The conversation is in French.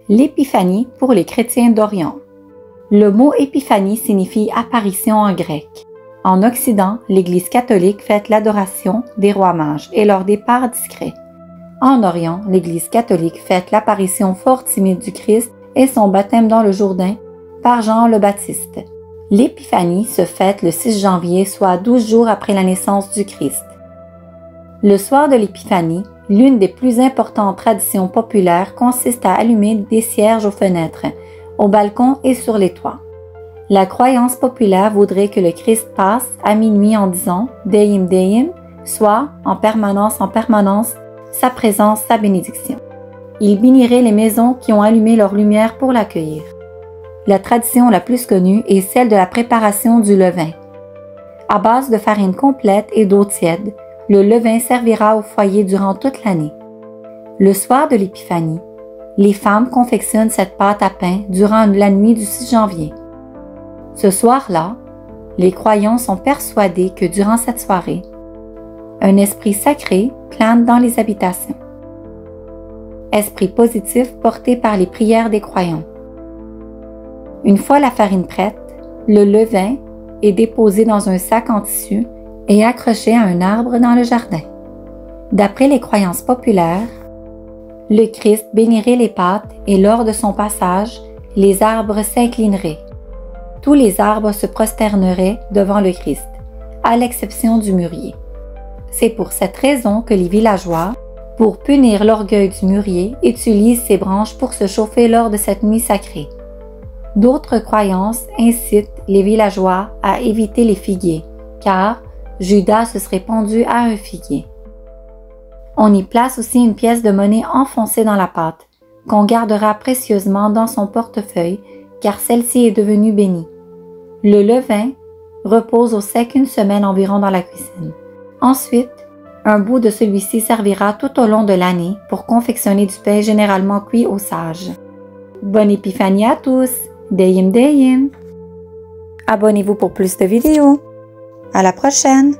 L'épiphanie pour les chrétiens d'Orient. Le mot épiphanie signifie apparition en grec. En Occident, l'Église catholique fête l'adoration des rois mages et leur départ discret. En Orient, l'Église catholique fête l'apparition fort timide du Christ et son baptême dans le Jourdain par Jean le Baptiste. L'épiphanie se fête le 6 janvier, soit 12 jours après la naissance du Christ. Le soir de l'épiphanie, l'une des plus importantes traditions populaires consiste à allumer des cierges aux fenêtres, au balcon et sur les toits. La croyance populaire voudrait que le Christ passe à minuit en disant « Deim Deim », soit en permanence, sa présence, sa bénédiction. Il bénirait les maisons qui ont allumé leur lumière pour l'accueillir. La tradition la plus connue est celle de la préparation du levain. À base de farine complète et d'eau tiède, le levain servira au foyer durant toute l'année. Le soir de l'épiphanie, les femmes confectionnent cette pâte à pain durant la nuit du 6 janvier. Ce soir-là, les croyants sont persuadés que durant cette soirée, un esprit sacré plane dans les habitations. Esprit positif porté par les prières des croyants. Une fois la farine prête, le levain est déposé dans un sac en tissu et accroché à un arbre dans le jardin. D'après les croyances populaires, le Christ bénirait les pâtes et lors de son passage, les arbres s'inclineraient. Tous les arbres se prosterneraient devant le Christ, à l'exception du mûrier. C'est pour cette raison que les villageois, pour punir l'orgueil du mûrier, utilisent ses branches pour se chauffer lors de cette nuit sacrée. D'autres croyances incitent les villageois à éviter les figuiers, car Judas se serait pendu à un figuier. On y place aussi une pièce de monnaie enfoncée dans la pâte, qu'on gardera précieusement dans son portefeuille, car celle-ci est devenue bénie. Le levain repose au sec une semaine environ dans la cuisine. Ensuite, un bout de celui-ci servira tout au long de l'année pour confectionner du pain généralement cuit au sage. Bonne épiphanie à tous! Deim Deim! Abonnez-vous pour plus de vidéos. À la prochaine!